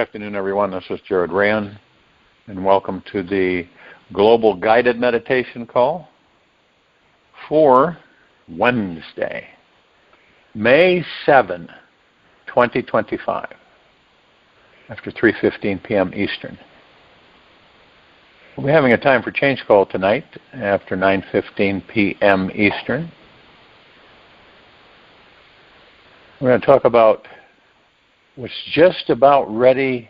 afternoon, everyone. This is Jared Rand, and welcome to the Global Guided Meditation Call for Wednesday, May 7, 2025, after 3:15 p.m. Eastern. We'll be having a time for change call tonight after 9:15 p.m. Eastern. We're going to talk about what's just about ready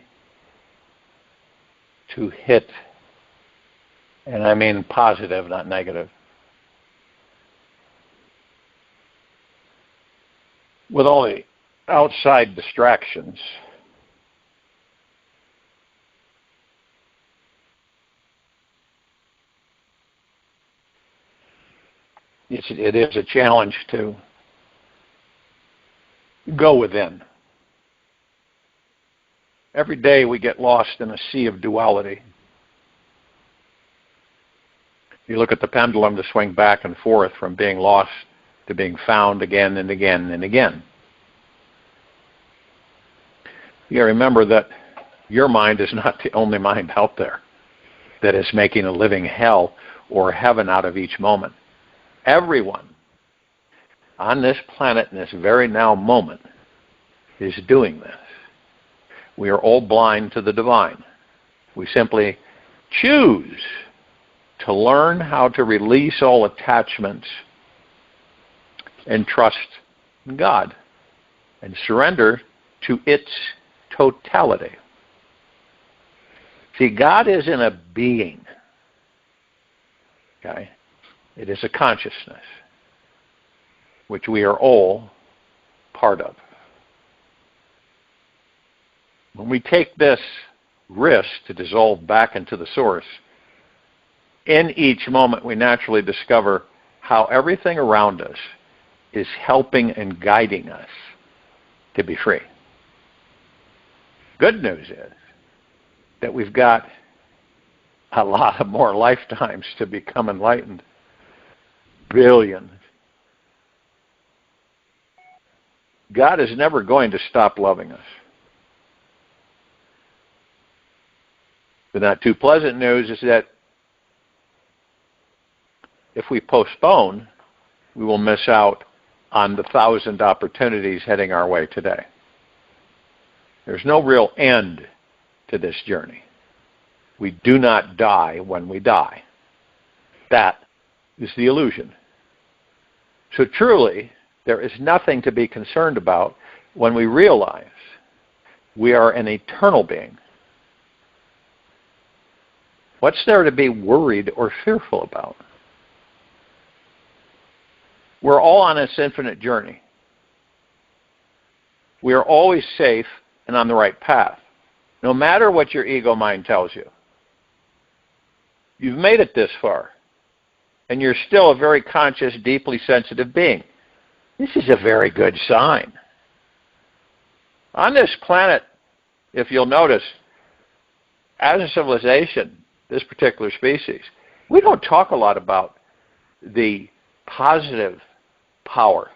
to hit, and I mean positive, not negative. With all the outside distractions, it is a challenge to go within. Every day we get lost in a sea of duality. You look at the pendulum to swing back and forth from being lost to being found again and again and again. You got to remember that your mind is not the only mind out there that is making a living hell or heaven out of each moment. Everyone on this planet in this very now moment is doing this. We are all blind to the divine. We simply choose to learn how to release all attachments and trust in God and surrender to its totality. See, God isn't a being. Okay? It is a consciousness, which we are all part of. When we take this risk to dissolve back into the source, in each moment we naturally discover how everything around us is helping and guiding us to be free. Good news is that we've got a lot of more lifetimes to become enlightened. Billions. God is never going to stop loving us. The not too pleasant news is that if we postpone, we will miss out on the 1,000 opportunities heading our way today. There's no real end to this journey. We do not die when we die. That is the illusion. So truly, there is nothing to be concerned about when we realize we are an eternal being. What's there to be worried or fearful about? We're all on this infinite journey. We are always safe and on the right path, no matter what your ego mind tells you. You've made it this far, and you're still a very conscious, deeply sensitive being. This is a very good sign. On this planet, if you'll notice, as a civilization, this particular species, we don't talk a lot about the positive power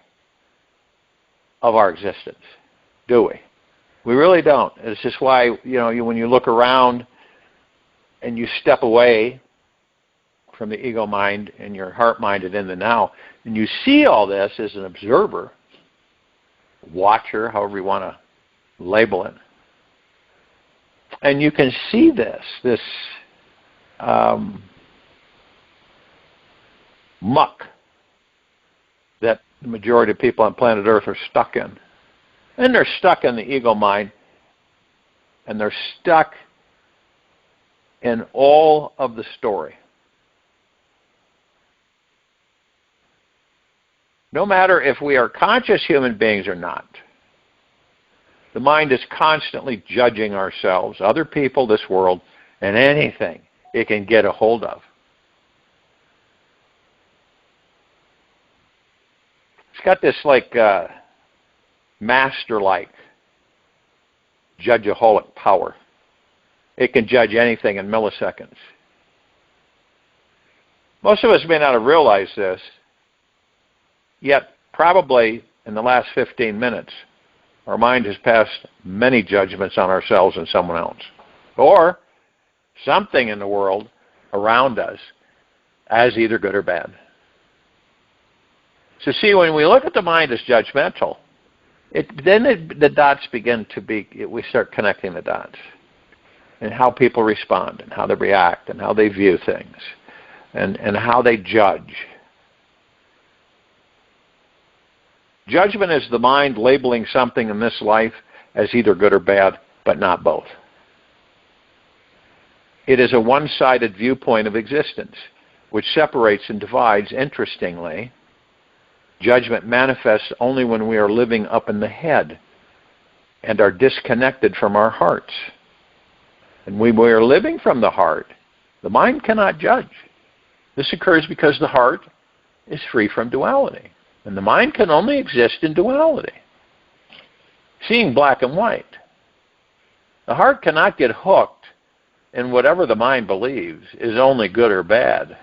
of our existence, do we? We really don't. It's just why, when you look around and you step away from the ego mind and your heart mind and in the now, and you see all this as an observer, watcher, however you want to label it, and you can see this muck that the majority of people on planet Earth are stuck in. And they're stuck in the ego mind, and they're stuck in all of the story. No matter if we are conscious human beings or not, the mind is constantly judging ourselves, other people, this world, and anything it can get a hold of. It's got this master-like judgeaholic power. It can judge anything in milliseconds. Most of us may not have realized this, yet probably in the last 15 minutes, Our mind has passed many judgments on ourselves and someone else, or something in the world around us as either good or bad. So see, when we look at the mind as judgmental, the dots begin to be, we start connecting the dots, and how people respond, and how they react, and how they view things, and how they judge. Judgment is the mind labeling something in this life as either good or bad, but not both. It is a one-sided viewpoint of existence, which separates and divides. Interestingly, judgment manifests only when we are living up in the head and are disconnected from our hearts. And when we are living from the heart, the mind cannot judge. This occurs because the heart is free from duality. And the mind can only exist in duality, seeing black and white. The heart cannot get hooked in whatever the mind believes is only good or bad.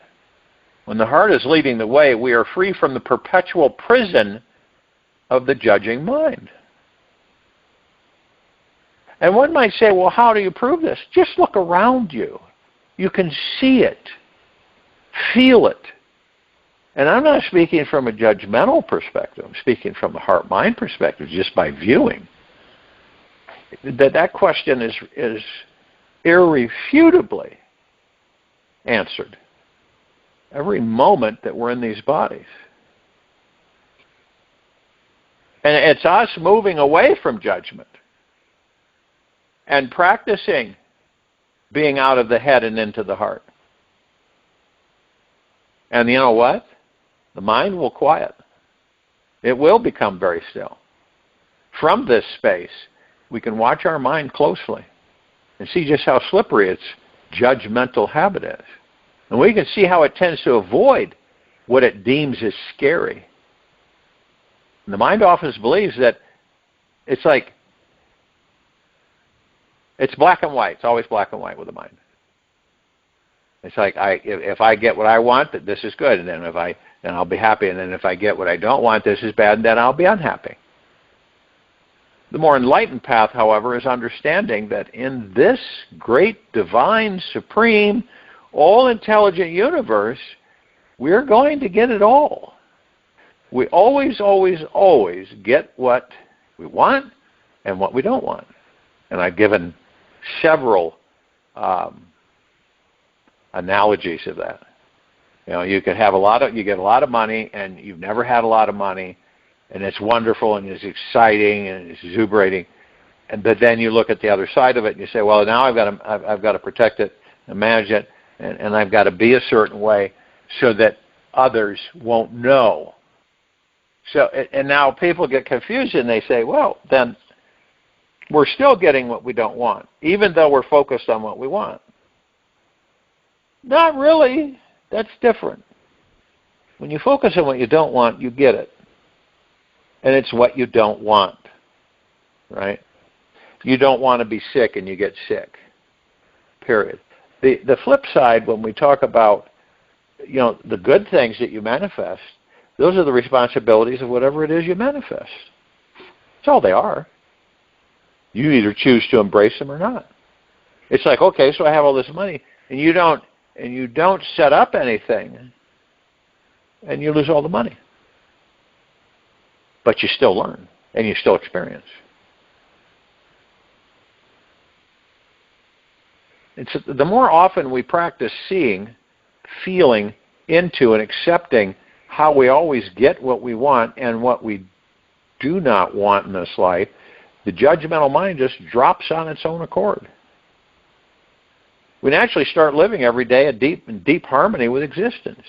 When the heart is leading the way, we are free from the perpetual prison of the judging mind. And one might say, well, how do you prove this? Just look around you. You can see it, feel it. And I'm not speaking from a judgmental perspective. I'm speaking from the heart-mind perspective, just by viewing. That question is irrefutably answered every moment that we're in these bodies. And it's us moving away from judgment and practicing being out of the head and into the heart. And you know what? The mind will quiet. It will become very still. From this space, we can watch our mind closely and see just how slippery its judgmental habit is. And we can see how it tends to avoid what it deems as scary. And the mind often believes that it's like, it's black and white. It's always black and white with the mind. It's like, if I get what I want, that this is good, and then then I'll be happy, and then if I get what I don't want, this is bad, and then I'll be unhappy. The more enlightened path, however, is understanding that in this great, divine, supreme, all-intelligent universe, we're going to get it all. We always, always, always get what we want and what we don't want. And I've given several analogies of that. You know, you could have you get a lot of money, and you've never had a lot of money, and it's wonderful, and it's exciting, and it's exuberating. But then you look at the other side of it, and you say, well, now I've got to protect it and manage it, and I've got to be a certain way so that others won't know. So, and now people get confused, and they say, well, then we're still getting what we don't want, even though we're focused on what we want. Not really. That's different. When you focus on what you don't want, you get it. And it's what you don't want, right? You don't want to be sick, and you get sick, period. The flip side, when we talk about, the good things that you manifest, those are the responsibilities of whatever it is you manifest. That's all they are. You either choose to embrace them or not. It's like, okay, so I have all this money, and you don't set up anything, and you lose all the money. But you still learn, and you still experience. The more often we practice seeing, feeling into, and accepting how we always get what we want and what we do not want in this life, the judgmental mind just drops on its own accord. We naturally start living every day in deep harmony with existence.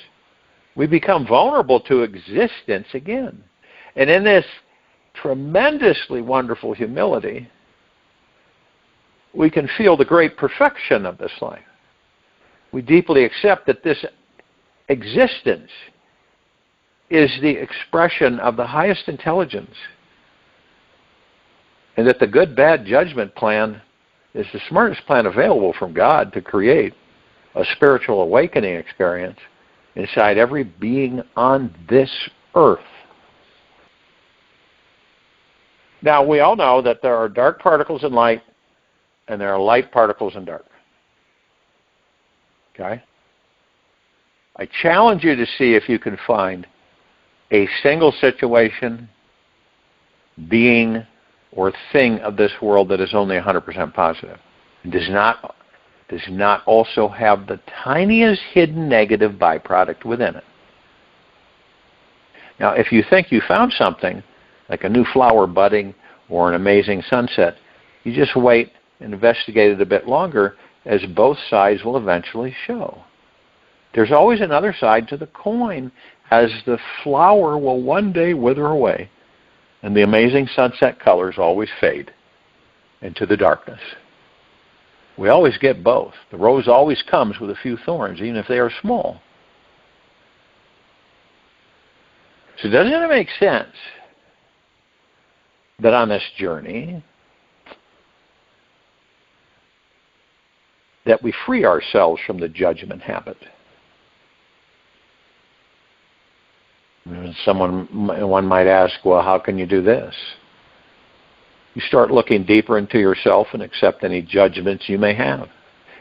We become vulnerable to existence again. And in this tremendously wonderful humility, we can feel the great perfection of this life. We deeply accept that this existence is the expression of the highest intelligence, and that the good-bad judgment plan is the smartest plan available from God to create a spiritual awakening experience inside every being on this earth. Now, we all know that there are dark particles in light, and there are light particles in dark. Okay? I challenge you to see if you can find a single situation, being, or thing of this world that is only 100% positive. It does not also have the tiniest hidden negative byproduct within it. Now, if you think you found something, like a new flower budding or an amazing sunset, you just wait and investigate it a bit longer, as both sides will eventually show. There's always another side to the coin, as the flower will one day wither away, and the amazing sunset colors always fade into the darkness. We always get both. The rose always comes with a few thorns, even if they are small. So doesn't it make sense that on this journey that we free ourselves from the judgment habit? One might ask, well, how can you do this? You start looking deeper into yourself and accept any judgments you may have.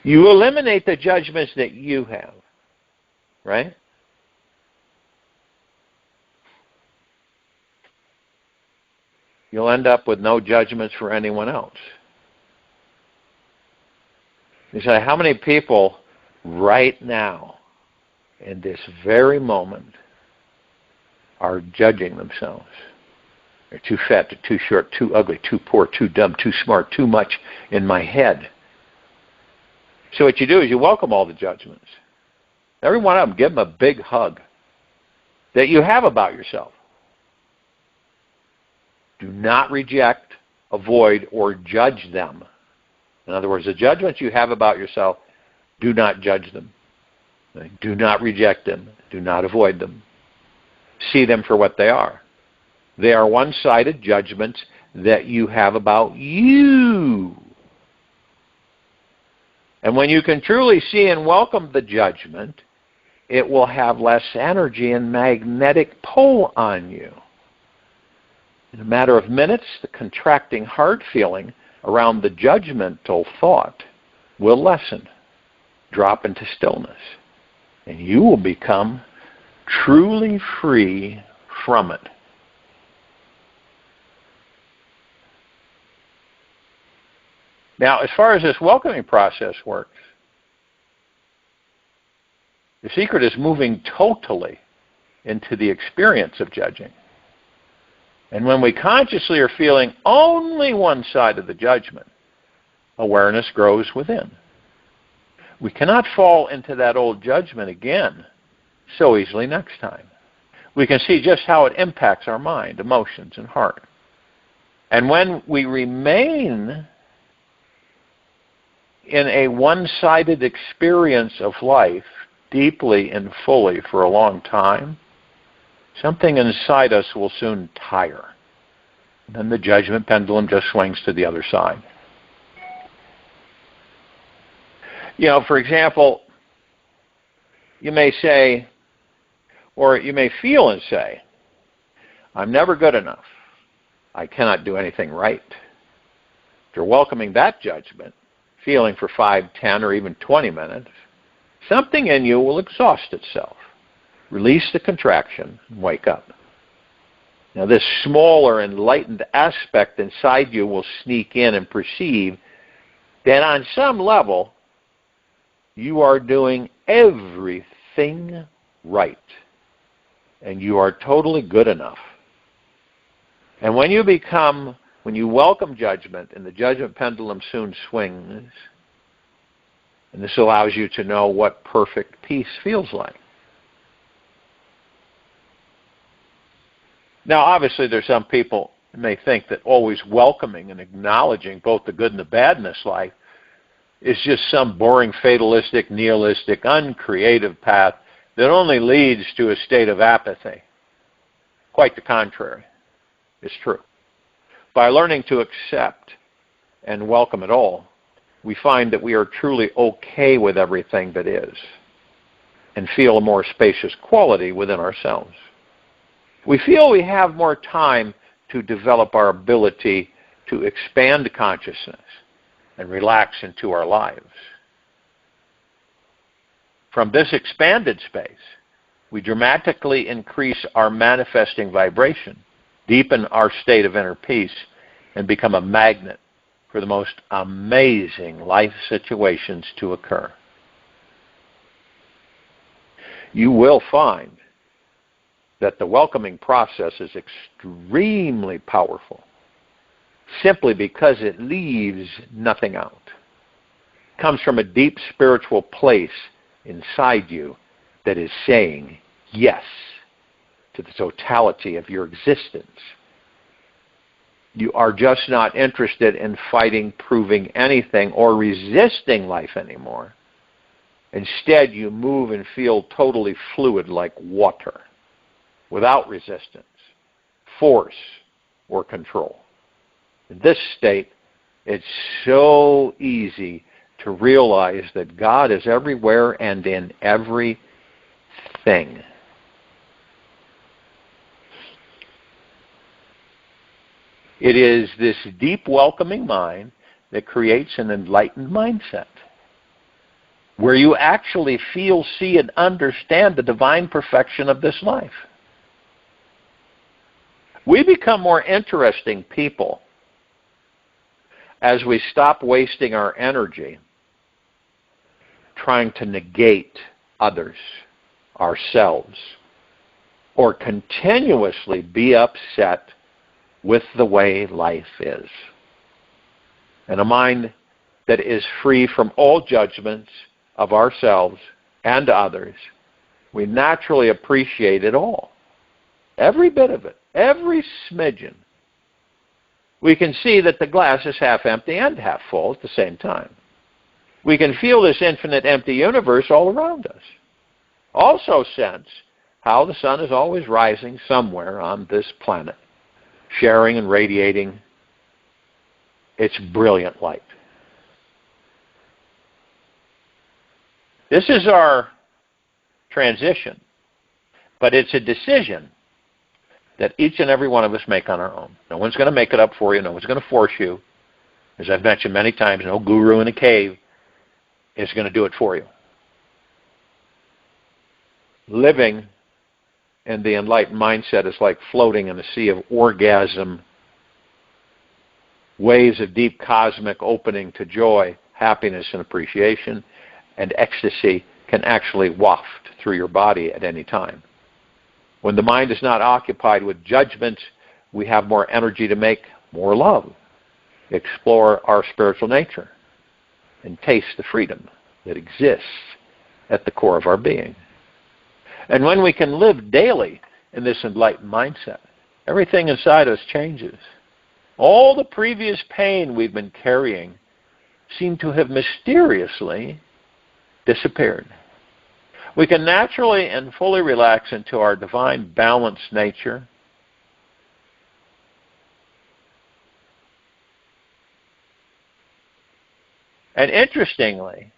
You eliminate the judgments that you have, right? You'll end up with no judgments for anyone else. You say, how many people right now, in this very moment, are judging themselves? They're too fat, they're too short, too ugly, too poor, too dumb, too smart, too much in my head. So what you do is you welcome all the judgments. Every one of them, give them a big hug that you have about yourself. Do not reject, avoid, or judge them. In other words, the judgments you have about yourself, do not judge them. Do not reject them. Do not avoid them. See them for what they are. They are one-sided judgments that you have about you. And when you can truly see and welcome the judgment, it will have less energy and magnetic pull on you. In a matter of minutes, the contracting heart feeling around the judgmental thought will lessen, drop into stillness, and you will become truly free from it. Now, as far as this welcoming process works, the secret is moving totally into the experience of judging. And when we consciously are feeling only one side of the judgment, awareness grows within. We cannot fall into that old judgment again so easily next time. We can see just how it impacts our mind, emotions, and heart. And when we remain in a one-sided experience of life deeply and fully for a long time, something inside us will soon tire. And then the judgment pendulum just swings to the other side. You know, for example, you may say, or you may feel and say, I'm never good enough. I cannot do anything right. After welcoming that judgment, feeling for 5, 10, or even 20 minutes, something in you will exhaust itself. Release the contraction and wake up. Now this smaller enlightened aspect inside you will sneak in and perceive that on some level you are doing everything right and you are totally good enough. And when you welcome judgment, and the judgment pendulum soon swings, and this allows you to know what perfect peace feels like. Now, obviously, there's some people who may think that always welcoming and acknowledging both the good and the bad in this life is just some boring, fatalistic, nihilistic, uncreative path that only leads to a state of apathy. Quite the contrary. It's true. By learning to accept and welcome it all, we find that we are truly okay with everything that is and feel a more spacious quality within ourselves. We feel we have more time to develop our ability to expand consciousness and relax into our lives. From this expanded space, we dramatically increase our manifesting vibration, deepen our state of inner peace, and become a magnet for the most amazing life situations to occur. You will find that the welcoming process is extremely powerful, simply because it leaves nothing out. It comes from a deep spiritual place inside you that is saying yes to the totality of your existence. You are just not interested in fighting, proving anything, or resisting life anymore. Instead, you move and feel totally fluid like water, without resistance, force, or control. In this state, it's so easy to realize that God is everywhere and in everything. It is this deep welcoming mind that creates an enlightened mindset, where you actually feel, see, and understand the divine perfection of this life. We become more interesting people as we stop wasting our energy trying to negate others, ourselves, or continuously be upset with the way life is. And a mind that is free from all judgments of ourselves and others, we naturally appreciate it all. Every bit of it, every smidgen. We can see that the glass is half empty and half full at the same time. We can feel this infinite empty universe all around us. Also sense how the sun is always rising somewhere on this planet, sharing and radiating its brilliant light. This is our transition, but it's a decision that each and every one of us make on our own. No one's going to make it up for you. No one's going to force you. As I've mentioned many times, no guru in a cave is going to do it for you. Living in the enlightened mindset is like floating in a sea of orgasm, waves of deep cosmic opening to joy, happiness, and appreciation, and ecstasy can actually waft through your body at any time. When the mind is not occupied with judgments, we have more energy to make more love, explore our spiritual nature, and taste the freedom that exists at the core of our being. And when we can live daily in this enlightened mindset, everything inside us changes. All the previous pain we've been carrying seemed to have mysteriously disappeared. We can naturally and fully relax into our divine balanced nature. And interestingly,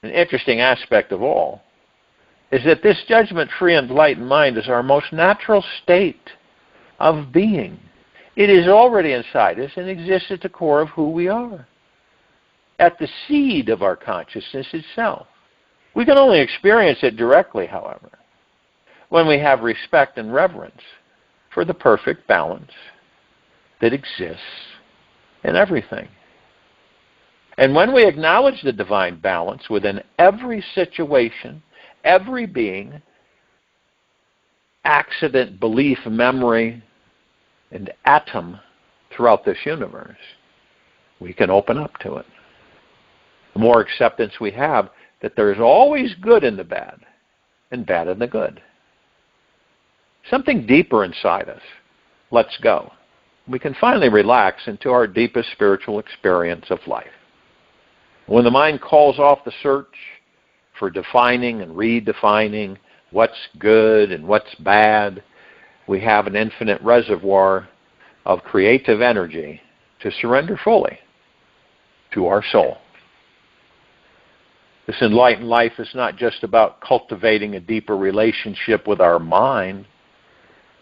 an interesting aspect of all is that this judgment-free enlightened mind is our most natural state of being. It is already inside us and exists at the core of who we are, at the seed of our consciousness itself. We can only experience it directly, however, when we have respect and reverence for the perfect balance that exists in everything. And when we acknowledge the divine balance within every situation, every being, accident, belief, memory, and atom throughout this universe, we can open up to it. The more acceptance we have that there is always good in the bad and bad in the good, something deeper inside us lets go. We can finally relax into our deepest spiritual experience of life. When the mind calls off the search for defining and redefining what's good and what's bad, we have an infinite reservoir of creative energy to surrender fully to our soul. This enlightened life is not just about cultivating a deeper relationship with our mind.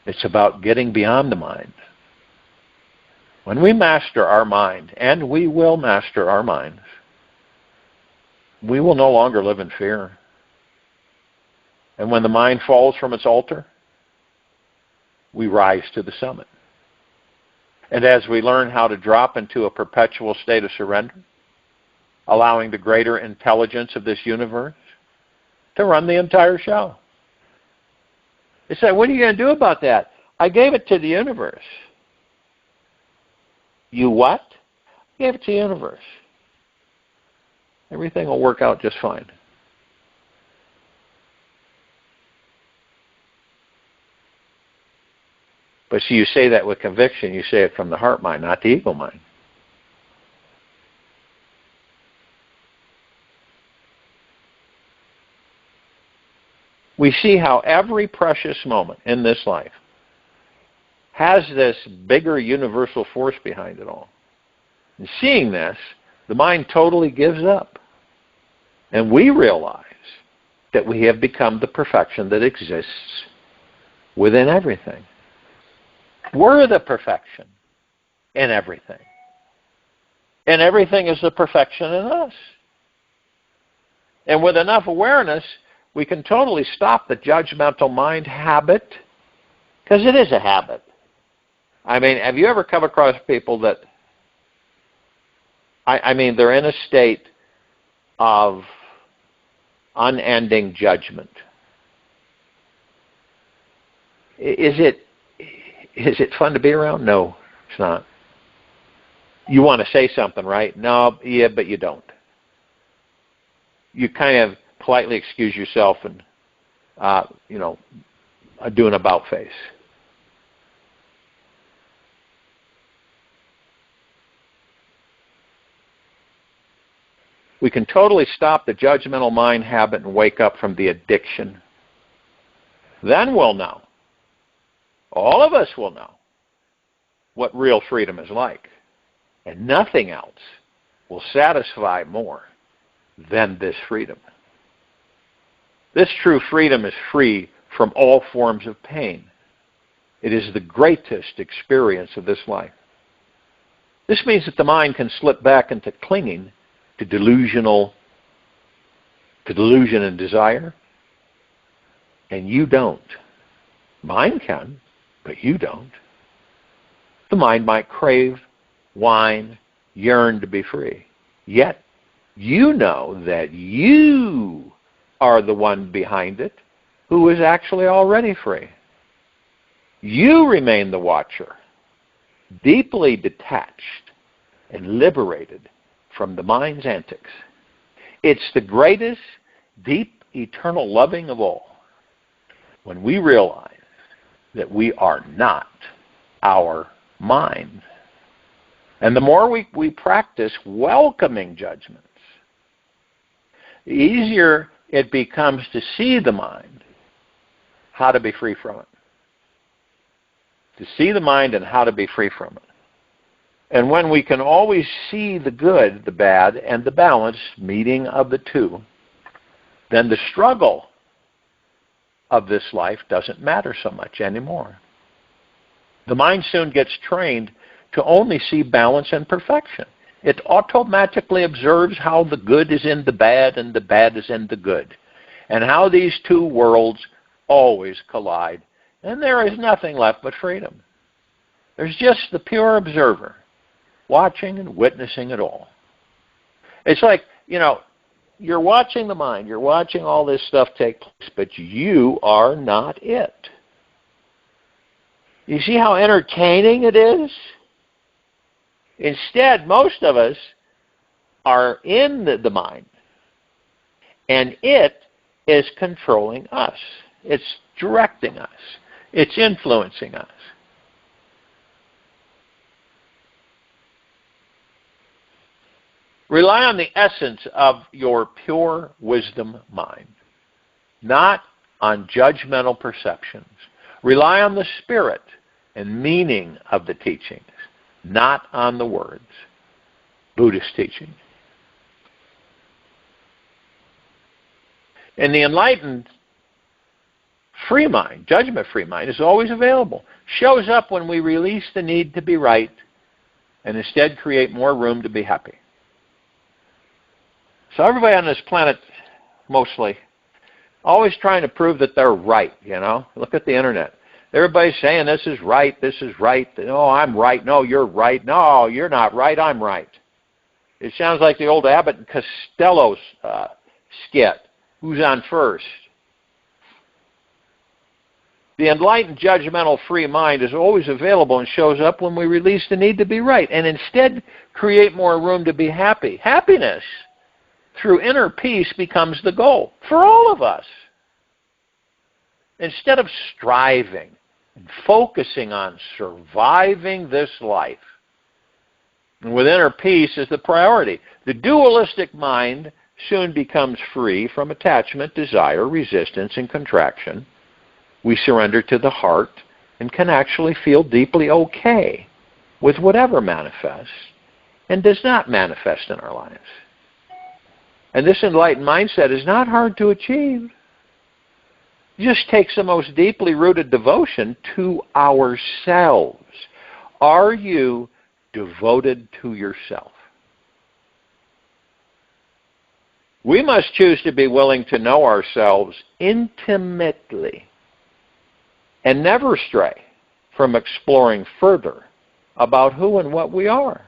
It's about getting beyond the mind When we master our mind, and we will master our minds, we will no longer live in fear. And when the mind falls from its altar, we rise to the summit. And as we learn how to drop into a perpetual state of surrender, allowing the greater intelligence of this universe to run the entire show. They say, what are you going to do about that? I gave it to the universe. You what? I gave it to the universe. Everything will work out just fine. But see, you say that with conviction. You say it from the heart mind, not the ego mind. We see how every precious moment in this life has this bigger universal force behind it all. And seeing this, the mind totally gives up. And we realize that we have become the perfection that exists within everything. We're the perfection in everything. And everything is the perfection in us. And with enough awareness, we can totally stop the judgmental mind habit, because it is a habit. I mean, have you ever come across people that, they're in a state of unending judgment? Is it fun to be around? No, it's not. You want to say something, right? No, yeah, but you don't. You kind of politely excuse yourself and, do an about face. We can totally stop the judgmental mind habit and wake up from the addiction. Then we'll know. All of us will know what real freedom is like. And nothing else will satisfy more than this freedom. This true freedom is free from all forms of pain. It is the greatest experience of this life. This means that the mind can slip back into clinging to delusion and desire, and you don't. Mind can, but you don't. The mind might crave, whine, yearn to be free. Yet, you know that you are the one behind it who is actually already free. You remain the watcher, deeply detached and liberated from the mind's antics. It's the greatest, deep, eternal loving of all when we realize that we are not our mind. And the more we practice welcoming judgments, the easier it becomes to see the mind, how to be free from it. To see the mind and how to be free from it. And when we can always see the good, the bad, and the balanced meeting of the two, then the struggle of this life doesn't matter so much anymore. The mind soon gets trained to only see balance and perfection. It automatically observes how the good is in the bad and the bad is in the good, and how these two worlds always collide, and there is nothing left but freedom. There's just the pure observer, watching and witnessing it all. It's like, you're watching the mind, you're watching all this stuff take place, but you are not it. You see how entertaining it is? Instead, most of us are in the mind, and it is controlling us. It's directing us. It's influencing us. Rely on the essence of your pure wisdom mind, not on judgmental perceptions. Rely on the spirit and meaning of the teachings, not on the words. Buddhist teaching. And the enlightened free mind, judgment-free mind, is always available. Shows up when we release the need to be right and instead create more room to be happy. So everybody on this planet, mostly, always trying to prove that they're right, you know. Look at the internet. Everybody's saying this is right, this is right. No, I'm right. No, you're right. No, you're not right. I'm right. It sounds like the old Abbott and Costello skit. Who's on first? The enlightened, judgmental, free mind is always available and shows up when we release the need to be right and instead create more room to be happy. Happiness through inner peace becomes the goal for all of us. Instead of striving and focusing on surviving this life, and with inner peace is the priority. The dualistic mind soon becomes free from attachment, desire, resistance, and contraction. We surrender to the heart and can actually feel deeply okay with whatever manifests and does not manifest in our lives. And this enlightened mindset is not hard to achieve. It just takes the most deeply rooted devotion to ourselves. Are you devoted to yourself? We must choose to be willing to know ourselves intimately and never stray from exploring further about who and what we are.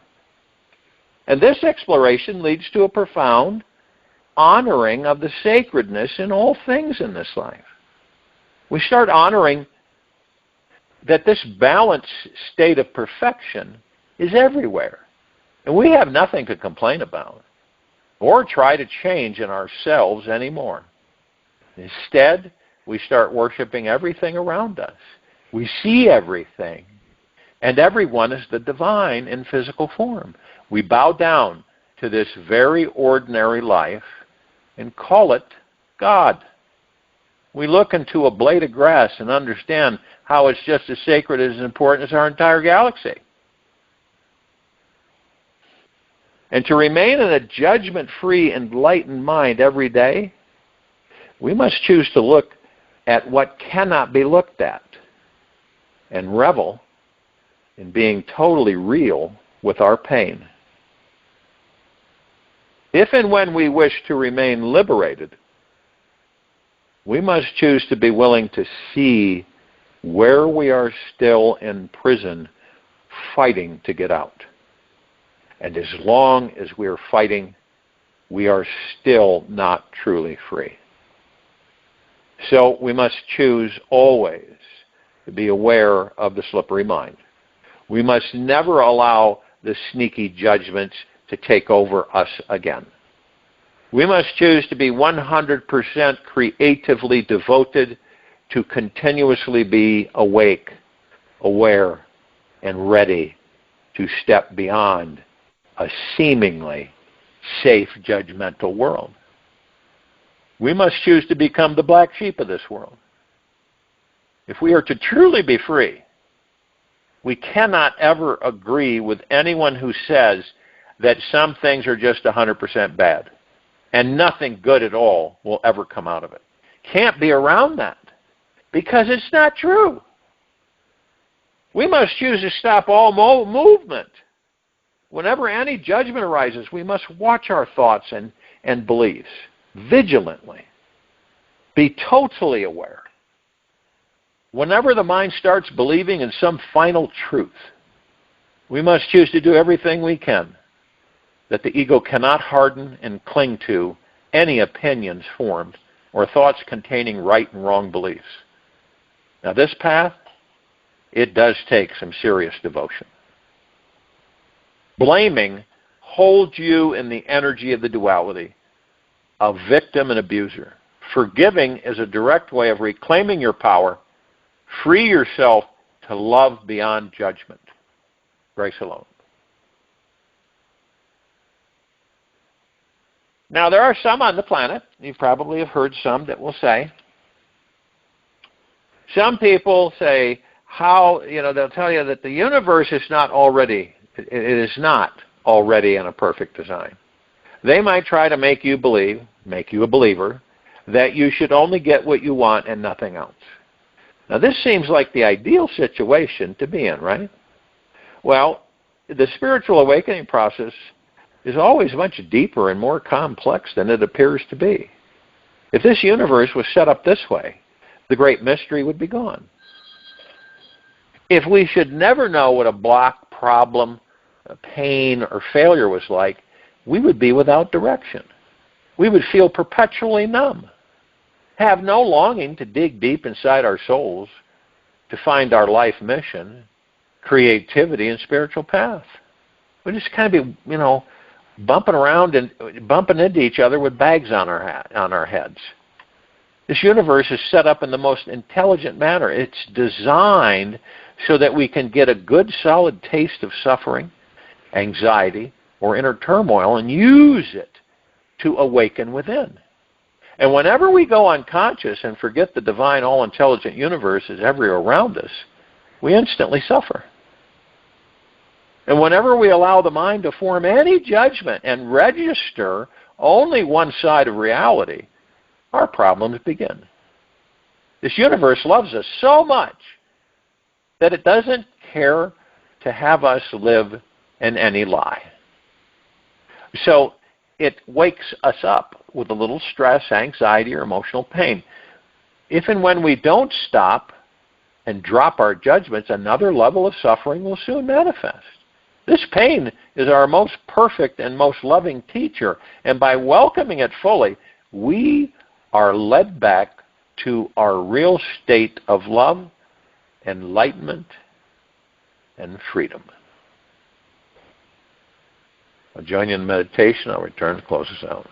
And this exploration leads to a profound honoring of the sacredness in all things in this life. We start honoring that this balanced state of perfection is everywhere. And we have nothing to complain about or try to change in ourselves anymore. Instead, we start worshiping everything around us. We see everything, and everyone is the divine in physical form. We bow down to this very ordinary life and call it God. We look into a blade of grass and understand how it's just as sacred and as important as our entire galaxy. And to remain in a judgment-free, enlightened mind every day, we must choose to look at what cannot be looked at and revel in being totally real with our pain. If and when we wish to remain liberated, we must choose to be willing to see where we are still in prison fighting to get out. And as long as we are fighting, we are still not truly free. So we must choose always to be aware of the slippery mind. We must never allow the sneaky judgments to take over us again. We must choose to be 100% creatively devoted to continuously be awake, aware, and ready to step beyond a seemingly safe, judgmental world. We must choose to become the black sheep of this world. If we are to truly be free, we cannot ever agree with anyone who says that some things are just 100% bad and nothing good at all will ever come out of it. Can't be around that because it's not true. We must choose to stop all movement. Whenever any judgment arises, we must watch our thoughts and beliefs vigilantly. Be totally aware. Whenever the mind starts believing in some final truth, we must choose to do everything we can that the ego cannot harden and cling to any opinions formed or thoughts containing right and wrong beliefs. Now this path, it does take some serious devotion. Blaming holds you in the energy of the duality, a victim and abuser. Forgiving is a direct way of reclaiming your power. Free yourself to love beyond judgment. Grace alone. Now, there are some on the planet, you probably have heard some that will say, some people say they'll tell you that the universe is not already, it is not already in a perfect design. They might try to make you believe, make you a believer, that you should only get what you want and nothing else. Now, this seems like the ideal situation to be in, right? Well, the spiritual awakening process is always much deeper and more complex than it appears to be. If this universe was set up this way, the great mystery would be gone. If we should never know what a block, problem, a pain, or failure was like, we would be without direction. We would feel perpetually numb, have no longing to dig deep inside our souls to find our life mission, creativity, and spiritual path. We'd just kind of be, bumping around and bumping into each other with bags on our heads. This universe is set up in the most intelligent manner. It's designed so that we can get a good, solid taste of suffering, anxiety, or inner turmoil and use it to awaken within. And whenever we go unconscious and forget the divine, all-intelligent universe is everywhere around us, we instantly suffer. And whenever we allow the mind to form any judgment and register only one side of reality, our problems begin. This universe loves us so much that it doesn't care to have us live in any lie. So it wakes us up with a little stress, anxiety, or emotional pain. If and when we don't stop and drop our judgments, another level of suffering will soon manifest. This pain is our most perfect and most loving teacher, and by welcoming it fully, we are led back to our real state of love, enlightenment, and freedom. I'll join you in meditation. I'll return to close us out.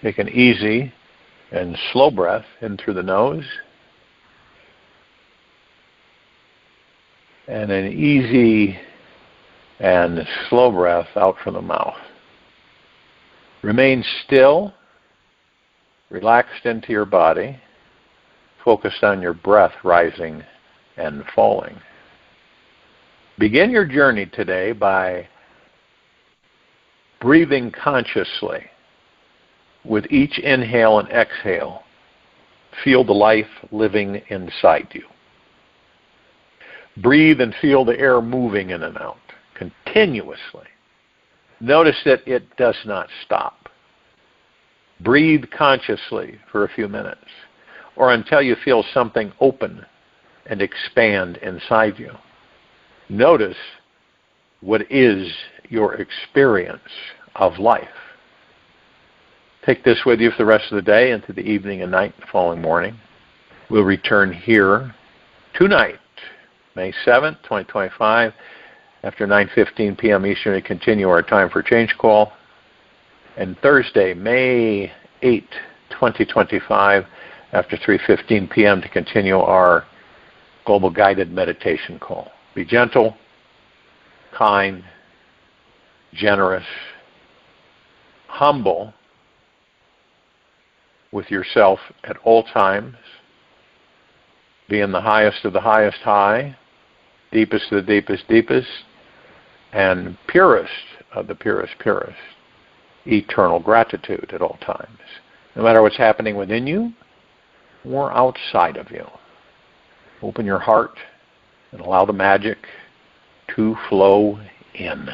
Take an easy and slow breath in through the nose, and an easy and slow breath out from the mouth. Remain still, relaxed into your body, focused on your breath rising and falling. Begin your journey today by breathing consciously. With each inhale and exhale, feel the life living inside you. Breathe and feel the air moving in and out continuously. Notice that it does not stop. Breathe consciously for a few minutes, or until you feel something open and expand inside you. Notice what is your experience of life. Take this with you for the rest of the day, into the evening and night, the following morning. We'll return here tonight, May 7th, 2025, after 9:15 p.m. Eastern, to continue our Time for Change call. And Thursday, May 8th, 2025, after 3:15 p.m. to continue our Global Guided Meditation call. Be gentle, kind, generous, humble with yourself at all times. Be in the highest of the highest high, deepest of the deepest deepest, and purest of the purest purest. Eternal gratitude at all times. No matter what's happening within you or outside of you. Open your heart and allow the magic to flow in.